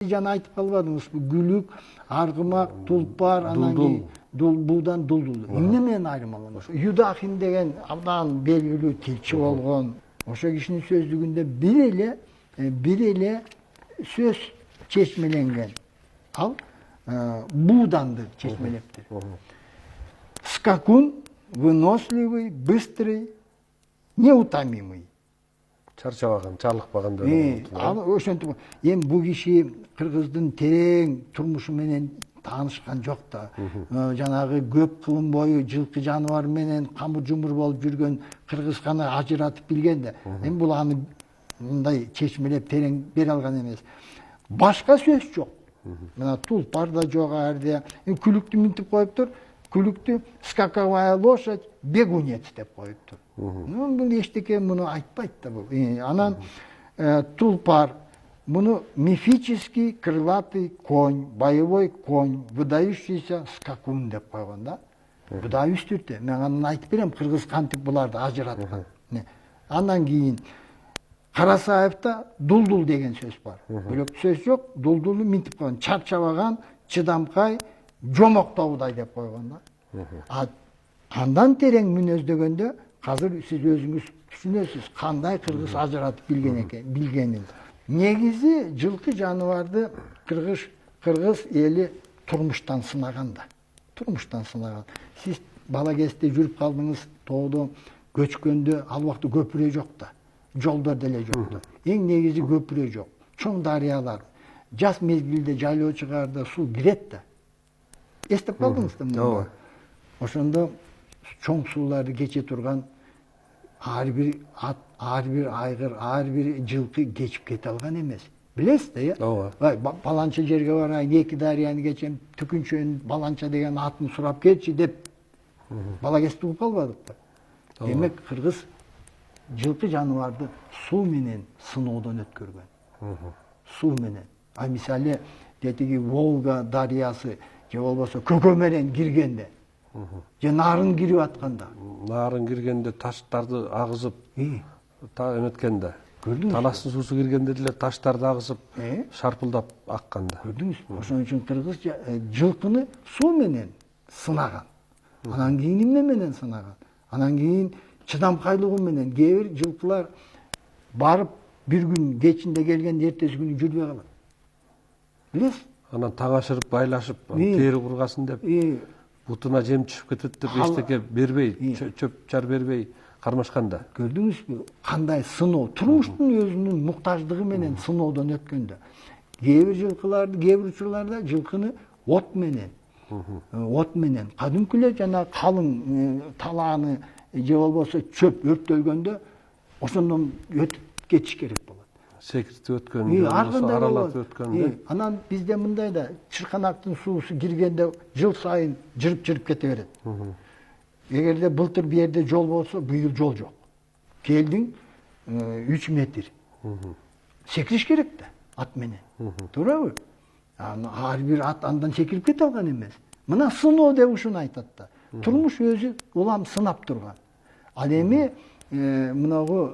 Жана айтып калбадыңыз, гүлүк, аргымак, тулпар, анан кийин будан дулдул. Эмне менен айырмаланат? Юдахин деген абдан белгилүү тилчи болгон. Ошо кишинин сөздүгүндө бир эле сөз чечмеленген. Ал буданды чечмелепти. Скакун, выносливый, быстрый, неутомимый. Чарчабаган, чалыкпаган деп. Ал ошентип, эми бул киши кыргыздын терең турмушу менен таанышкан жок да. Жанагы көп кылым бою жылкы жаныбар менен камыр жумур болуп жүргөн кыргызчаны ажыратып билген да. Эми бул аны мындай чечмелеп терең бере алган эмес. Башка сөз жок. Мына тулпар да жок жерде. Күлүктү минтип коюптур. Күлүктү скаковая лошадь, бегунец деп коюптур. Бул эчтеке муну айтпайт да бул. Анан тулпар муну мифический крылатый конь, боевой конь, выдающийся скакун деп койгон да. Бу да үстүртө. Мен анан айтып берем, кыргыз кантип буларды ажыраткан. Андан кийин Карасаевда дулдул деген сөз бар. Бөлөк сөз жок, дулдулду минтип койгон, чарчабаган, чыдамкай, жомоктоудай деп койгон да. Андан терең мүнөздөгөндө азыр сиз өзүңүз түшүнөсүз кандай кыргыз ажыратып билгенин. Негизи жылкы жаныбарды кыргыз эли турмуштан сынаган да. Турмуштан сынаган. Сиз бала кезде жүрүп калдыңыз тоодо, көчкөндө ал убакта көпүрө жок да. Жолдор деле жок да. Эң негизи көпүрө жок. Чоң дарыялар. Жаз мезгилде жайлоо чыгаарда суу кирет да. Эстеп калдыңыз да муну? Ошондо чоң сууларды кече турган ар бир ат, ар бир айгыр, ар бир жылкы кечип кете алган эмес. Билесиз да, э? Баланча жерге барайын, 2 дарыяны кечем, Түкүнчөнүн баланча деген атын сурап келчи деп бала кезде угуп калбадык да. Демек кыргыз жылкы жаныбарды суу менен сыноодон өткөргөн. Суу менен. Мисалы, тетиги Волга дарыясы же болбосо көкө менен киргенде, же нарын кирип атканда. Нарын киргенде таштарды агызып, эметкенде. Таластын суусу киргенде деле таштарды агызып, шарпылдап акканда. Көрдүңүзбү? Ошон үчүн кыргыз жылкыны суу менен сынаган. Анан кийин эмне менен сынаган? Анан кийин чыдамкайлыгы менен кээ бир жылкылар барып бир күн кечинде келгенде эртеси күнү жүрбөй калат. Билесиз? Анан таң ашырып байлашып, тери кургасын деп, бутуна жем түшүп кетет деп эчтеке бербей, чөп чар бербей кармашканда. Көрдүңүзбү? Кандай сыноо, турмуштун өзүнүн муктаждыгы менен сыноодон өткөндө. Кээ бир жылкыларды, кээ бир учурларда жылкыны от менен, кадимкилер жана калың талааны же болбосо чөп өрттөлгөндө ошондон өтүп кетиш керек болот. Секиртип өткөн, аралатып өткөн. Анан бизде мындай да, чырканактын суусу киргенде жыл сайын жырып кете берет. Эгерде былтыр бу жерде жол болсо, быйыл жол жок. Келдиң 3 метр. Секириш керек да, ат менен. Туурабы? Ар бир ат андан секирип кете алган эмес. Мына сыноо деп ушуну айтат да. Турмуш өзү улам сынап турган. Ал эми мынагу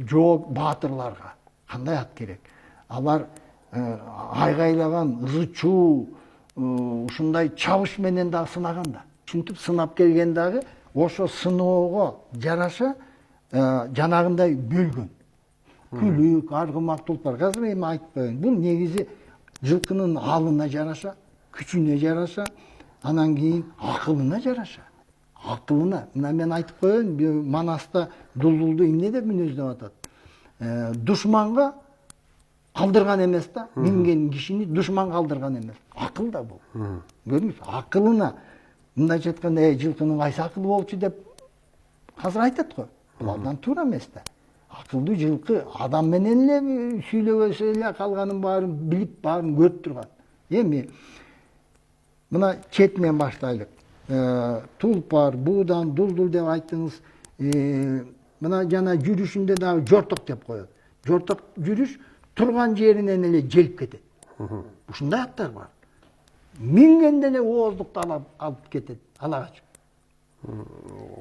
жоок баатырларга кандай ат керек? Алар айгайлаган, ырчуу, ушундай чабыш менен да сынаган да. Ушинтип сынап келген дагы ошо сыноого жараша жанагындай бөлгөн. Күлүк, аргымак, тулпар. Азыр эми айтып коеюн. Бул негизи жылкынын алына жараша, күчүнө жараша, анан кийин акылына жараша. Акылына. Мына мен айтып коеюн, Манаста дулдулду эмне деп мүнөздөп атат? Душманга калдырган эмес да, минген кишини душман калдырган эмес. Акыл да бул. Көрдүңүзбү? Акылына. Мындайча айтканда, жылкынын кайсы акылы болчу деп азыр айтат го. Бул абдан туура эмес да. Акылдуу жылкы адам менен эле сүйлөбөсө эле калганын баарын билип, баарын көрүп турган. Эми мына четинен баштайлык. Тулпар, будан, дулдул деп айттыңыз. Мына жана жүрүшүндө дагы жорток деп коет. Жорток жүрүш турган жеринен эле желип кетет. Ушундай аттар бар. Мингенде эле ооздукту алып кетет, алагач.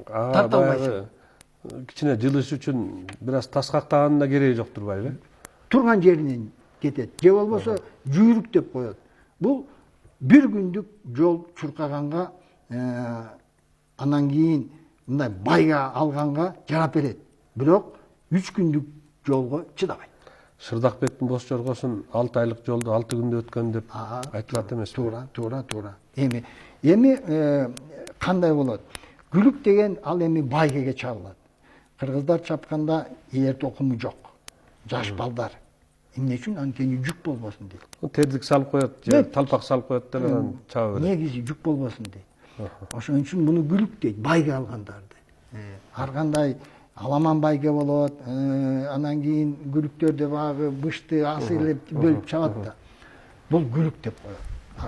Тарта албайсың. Кичине жылыш үчүн бир аз таскактаганын да кереги жок турбайбы? Турган жеринен кетет. Же болбосо жүйрүк деп коет. Бул бир күндүк жол чуркаганга, анан кийин мындай байга алганга жарап берет. Бирок 3 күндүк жолго чыдабайт. Шырдакбектин бос жоргосун 6 айлык жолду 6 күндө өткөн деп айтылат эмеспи? Туура. Эми кандай болот? Күлүк деген ал эми байгеге чабылат. Кыргыздар чапканда эр токуму жок. Жаш балдар. Эмне үчүн? Анткени жүк болбосун дейт. Тердик салып коет, же талпак салып коет деп анан чаба берет. Негизи жүк болбосун дейт. Ошон үчүн муну күлүк дейт, байге алгандарды. Ар кандай аламан байге болот, анан кийин күлүктөрдө багы бышты асыйлып бөлүп чабат да. Бул күлүк деп коет.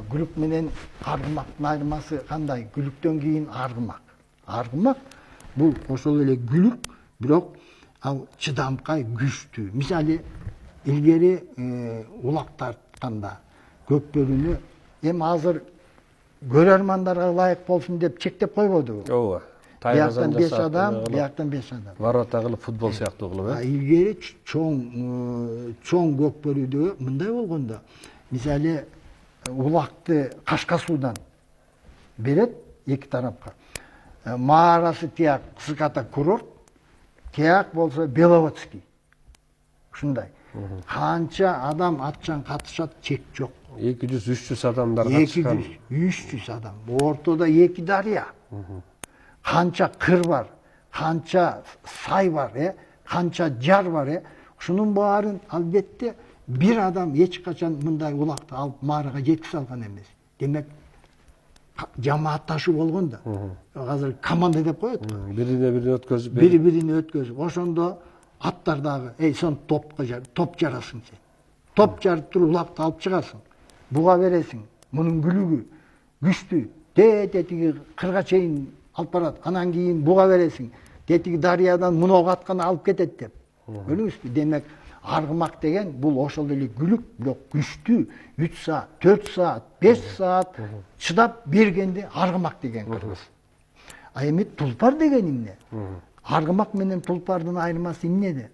Күлүк менен аргымактын айырмасы кандай? Күлүктөн кийин аргымак. Аргымак бул ошол эле күлүк, бирок ал чыдамкай күчтүү. Мисалы илгери улак тартканда көкбөрүнү эми азыр көрөрмандарга ылайык болсун деп чектеп койбодубу? Ооба. Бияктан 5 адам, бияктан 5 адам. Ворота кылып футбол сыяктуу кылып, Илгери чоң көкбөрүдө мындай болгондо, мисалы улакты Кашка суудан берет эки тарапка. Маарасы тияк Ската курорт, тияк болсо Беловодский. Ушундай. Канча адам атчан катышат, чек жок. 200-300 адамдар катышкан. 200-300 адам. Ортодо 2 дарыя. Канча кыр бар, канча сай бар, канча жар бар. Ушунун баарын албетте бир адам эч качан мындай улакты алып маарага жеткизе алган эмес. Демек жамаатташуу болгон да. Азыр команда деп коет. Бирине-бирине өткөзүп, бири-бирине өткөзүп. Ошондо аттар дагы, сен топ жарасың сен. Топ жарып туруп улакты алып чыгасың. Буга бересиң. Мунун күлүгү күчтүү. Тетиги кырга чейин алып барат. Анан кийин буга бересиң. Тетиги дарыядан муну атканы алып кетет деп. Көрдүңүзбү? Демек аргымак деген бул ошол эле күлүк, бирок күчтүү. 3 саат, 4 саат, 5 саат чыдап бергенде аргымак деген кыргыз. Эми тулпар деген эмне? Аргымак менен тулпардын айырмасы эмнеде?